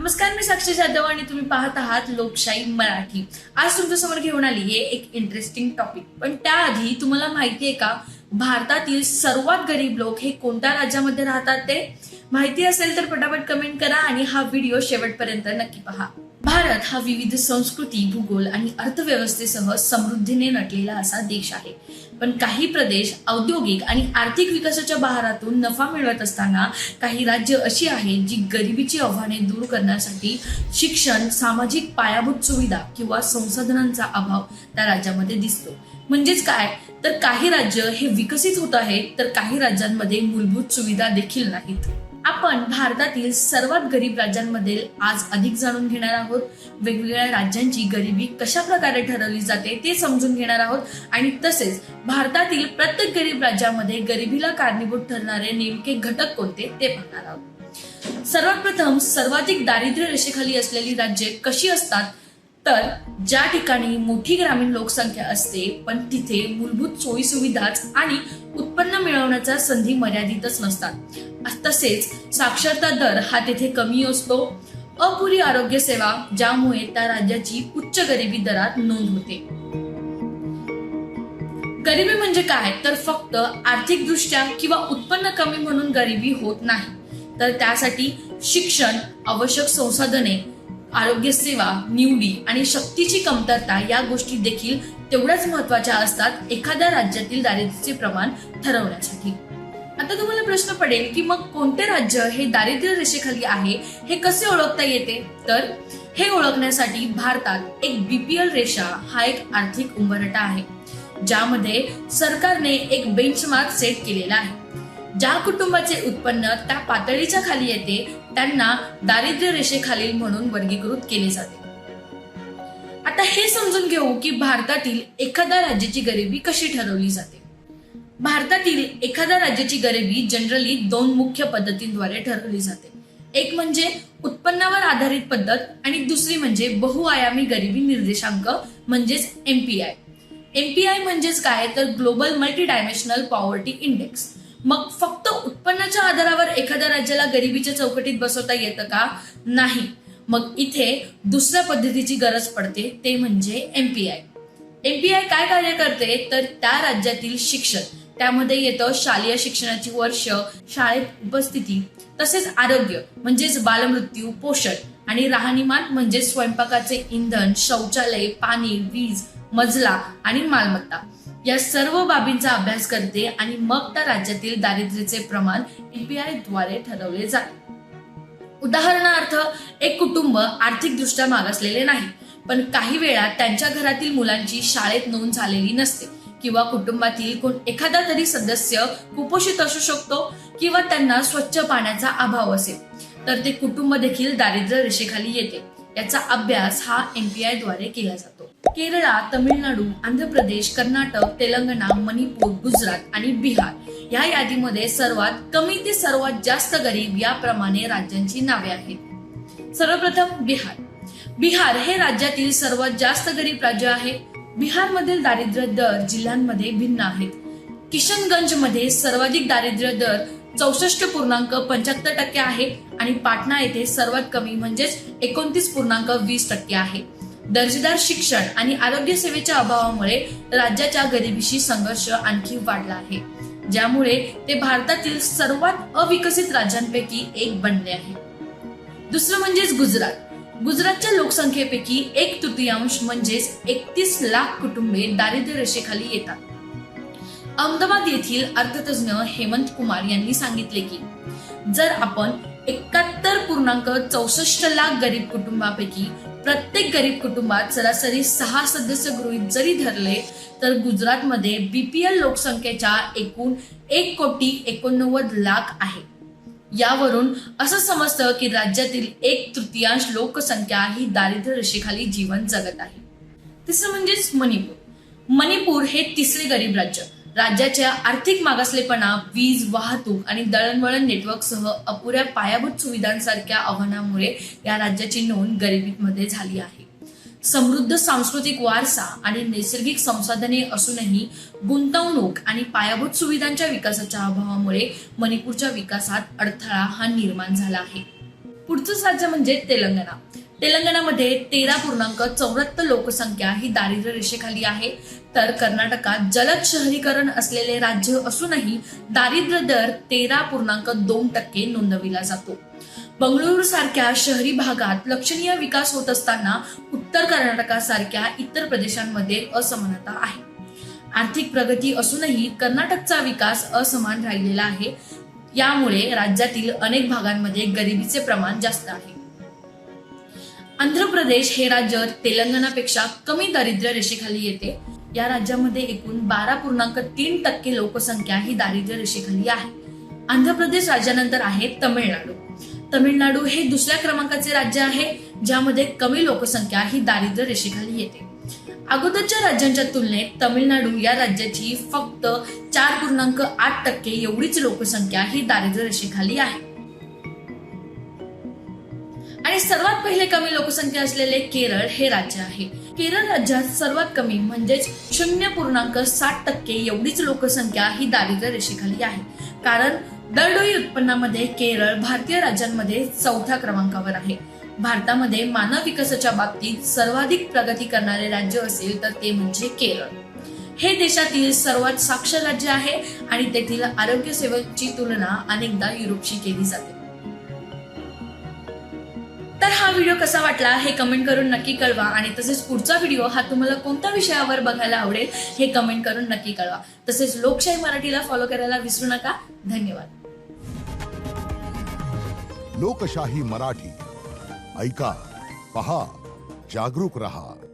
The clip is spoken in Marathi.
नमस्कार, मी साक्षी जाधव आणि तुम्ही पाहत आहात लोकशाही मराठी। आज तुमच्यासमोर घेऊन आली आहे एक इंटरेस्टिंग टॉपिक। पण त्याआधी तुम्हाला माहिती आहे का, भारतातील सर्वात गरीब लोक हे कोणत्या राज्यामध्ये राहतात? ते माहिती असेल तर पटापट कमेंट करा आणि हा व्हिडिओ शेवटपर्यंत नक्की पहा। भारत हा विविध संस्कृती, भूगोल आणि अर्थव्यवस्थेसह समृद्धीने नटलेला असा देश आहे। पण काही प्रदेश औद्योगिक आणि आर्थिक विकासाच्या बहारातून नफा मिळवत असताना काही राज्य अशी आहेत जी गरिबीची आव्हाने दूर करण्यासाठी शिक्षण, सामाजिक पायाभूत सुविधा किंवा संसाधनांचा अभाव त्या राज्यामध्ये दिसतो। म्हणजेच काय तर काही राज्य हे विकसित होत आहेत तर काही राज्यांमध्ये मूलभूत सुविधा देखील नाहीत। आपण भारतातील सर्वात गरीब राज्यांमध्ये आज अधिक जाणून घेणार आहोत। वेगवेगळ्या राज्यांची गरिबी कशा प्रकारे ठरवली जाते ते समजून घेणार आहोत आणि तसेच भारतातील प्रत्येक गरीब राज्यामध्ये गरिबीला कारणीभूत ठरणारे नेमके घटक कोणते ते पाहणार आहोत। सर्वात प्रथम, सर्वाधिक दारिद्र्य रेषेखाली असलेली राज्ये कशी असतात? तर ज्या ठिकाणी मोठी ग्रामीण लोकसंख्या असते पण तिथे मूलभूत सोयी सुविधाच आणि उत्पन्न मिळवण्याच्या संधी मर्यादितच नसतात, तसेच साक्षरता दर हा तिथे कमी असतो, अपुरी आरोग्य सेवा ज्यामुळे त्या राज्याची उच्च गरिबी दरात नोंद होते। गरिबी म्हणजे काय तर फक्त आर्थिक दृष्ट्या किंवा उत्पन्न कमी म्हणून गरिबी होत नाही, तर त्यासाठी शिक्षण, आवश्यक संसाधने, आरोग्य सेवा, निवडी आणि शक्तीची कमतरता या गोष्टी देखील तेवढ्याच महत्वाच्या असतात एखाद्या राज्यातील दारिद्र्याचे प्रमाण ठरवण्यासाठी। आता तुम्हाला प्रश्न पडेल की मग कोणते राज्य हे दारिद्र्य रेषेखाली आहे हे कसे ओळखता येते? तर हे ओळखण्यासाठी भारतात एक बीपीएल रेषा हा एक आर्थिक उंबरठा आहे, ज्यामध्ये सरकारने एक बेंचमार्क सेट केलेला आहे। ज्या कुटुंबाचे उत्पन्न त्या पातळीच्या खाली येते त्यांना दारिद्र्य रेषेखालील म्हणून वर्गीकृत केले जाते। आता हे समजून घेऊ की भारतातील एखाद्या राज्याची गरिबी कशी ठरवली जाते। भारतातील एखाद्या राज्याची गरिबी जनरली दोन मुख्य पद्धतींद्वारे ठरवली जाते। एक म्हणजे उत्पन्नावर आधारित पद्धत आणि दुसरी म्हणजे बहुआयामी गरिबी निर्देशांक म्हणजेच एमपीआय। एमपीआय म्हणजेच काय तर global multi dimensional poverty index. मग फक्त उत्पन्नाच्या आधारावर एखाद्या राज्याला गरिबीच्या चौकटीत बसवता येतं का? नाही, मग इथे दुसऱ्या पद्धतीची गरज पडते, ते म्हणजे एमपीआय। एमपीआय काय कार्य करते तर त्या राज्यातील शिक्षण, त्यामध्ये येतं शालेय शिक्षणाची वर्ष, शाळेत उपस्थिती, तसेच आरोग्य म्हणजेच बालमृत्यू, पोषण आणि राहणीमान म्हणजे स्वयंपाकाचे इंधन, शौचालय, पाणी, वीज, मजला आणि मालमत्ता या सर्व बाबींचा अभ्यास करते आणि मग त्या राज्यातील दारिद्र्याचे प्रमाण एमपीआय द्वारे ठरवले जाते। उदाहरणार्थ, एक कुटुंब आर्थिकदृष्ट्या मागासलेले नाही, पण काही वेळा त्यांच्या घरातील मुलांची शाळेत नोंद झालेली नसते किंवा कुटुंबातील एखादा तरी सदस्य कुपोषित असू शकतो किंवा त्यांना स्वच्छ पाण्याचा अभाव असेल, तर ते कुटुंब देखील दारिद्र्य रेषेखाली येते। याचा अभ्यास हा एमपीआय द्वारे केला जातो। केरळ, तमिळनाडू, आंध्र प्रदेश, कर्नाटक, तेलंगणा, मणिपूर, गुजरात आणि बिहार या यादीमध्ये सर्वात कमी ते सर्वात जास्त गरीब याप्रमाणे राज्यांची नावे आहेत। सर्वप्रथम बिहार। बिहार हे राज्यातील सर्वात जास्त गरीब राज्य आहे। बिहारमधील दारिद्र्य दर जिल्ह्यांमध्ये भिन्न आहेत। किशनगंज मध्ये सर्वाधिक दारिद्र्य दर 64.75% आहे आणि पाटणा येथे सर्वात कमी म्हणजेच 29.20% आहे। दर्जेदार शिक्षण आणि आरोग्य सेवेच्या अभावामुळे राज्याच्या गरिबीशी संघर्ष आणखी वाढला आहे, ज्यामुळे ते भारतातील सर्वात अविकसित राज्यांपैकी एक बनले आहे। दुसरं म्हणजेच गुजरात। गुजरातच्या लोकसंख्येपैकी 1/3 म्हणजेच 31 लाख कुटुंबे दारिद्र्य रेषेखाली येतात। अहमदाबाद येथील अर्थतज्ञ हेमंत कुमार यांनी सांगितले की जर आपण 71.64 लाख गरीब कुटुंबापैकी प्रत्येक गरीब कुटुंबात सरासरी 6 सदस्य गृहीत जरी धरले तर गुजरातमध्ये बीपीएल लोकसंख्येच्या एकूण 1,89,00,000 आहे। यावरून असं समजतं की राज्यातील 1/3 लोकसंख्या ही दारिद्र्य रेषेखाली जीवन जगत आहे। तिसरं म्हणजेच मणिपूर। मणिपूर हे तिसरे गरीब राज्य। राज्याच्या आर्थिक मागासलेपणा, वीज, वाहतूक आणि दळणवळण नेटवर्कसह अपुऱ्या पायाभूत सुविधांसारख्या आव्हानामुळे या राज्याची नोंद गरिबीमध्ये झाली आहे। समृद्ध सांस्कृतिक वारसा आणि नैसर्गिक संसाधने असूनही गुंतवणूक आणि पायाभूत सुविधांच्या विकासाच्या अभावामुळे मणिपूरच्या विकासात अडथळा हा निर्माण झाला आहे। पुढचंच राज्य म्हणजे तेलंगणा. तेलंगणामध्ये 13.74 लोकसंख्या ही दारिद्र्य रेषेखाली आहे. तर कर्नाटकात जलद शहरीकरण असलेले राज्य असूनही दारिद्र्य दर 13.2% नोंदविला जातो. बंगळुरू सारख्या शहरी भागात लक्षणीय विकास होत असताना उत्तर कर्नाटकासारख्या इतर प्रदेशांमध्ये असमानता आहे. आर्थिक प्रगती असूनही कर्नाटकचा विकास असमान राहिलेला आहे. यामुळे राज्यातील अनेक भागांमध्ये गरिबीचे प्रमाण जास्त आहे. आंध्र प्रदेश हे राज्य तेलंगणापेक्षा कमी दारिद्र्य रेषेखाली येते. या राज्यामध्ये एकूण 12.3% लोकसंख्या ही दारिद्र्य रेषेखाली आहे. आंध्र प्रदेश राज्यानंतर आहे तमिळनाडू. तमिळनाडू हे दुसऱ्या क्रमांकाचे राज्य आहे ज्यामध्ये कमी लोकसंख्या ही दारिद्र्य रेषेखाली येते. अगोदरच्या राज्यांच्या तुलनेत तमिळनाडू या राज्याची फक्त 4.8% एवढीच लोकसंख्या ही दारिद्र्य रेषेखाली आहे. आणि सर्वात पहिले कमी लोकसंख्या असलेले केरळ हे राज्य आहे. केरळ राज्यात सर्वात कमी म्हणजेच 0.60% एवढीच लोकसंख्या ही दारिद्र्य रेषेखाली आहे. कारण दरडोई उत्पन्नामध्ये केरळ भारतीय राज्यांमध्ये 4थ्या क्रमांकावर आहे. भारतामध्ये मानव विकासाच्या बाबतीत सर्वाधिक प्रगती करणारे राज्य असेल तर ते म्हणजे केरळ. हे देशातील सर्वात साक्षर राज्य आहे आणि तेथील आरोग्य सेवेची तुलना अनेकदा युरोपशी केली जाते. तर हा व्हिडिओ कसा वाटला हे कमेंट करून नक्की कळवा आणि तसेच पुढचा व्हिडिओ हा तुम्हाला कोणत्या विषयावर बघायला आवडेल हे कमेंट करून नक्की कळवा. तसेच लोकशाही मराठीला फॉलो करायला विसरू नका. धन्यवाद. लोकशाही मराठी ऐका, पहा, जागरूक रहा.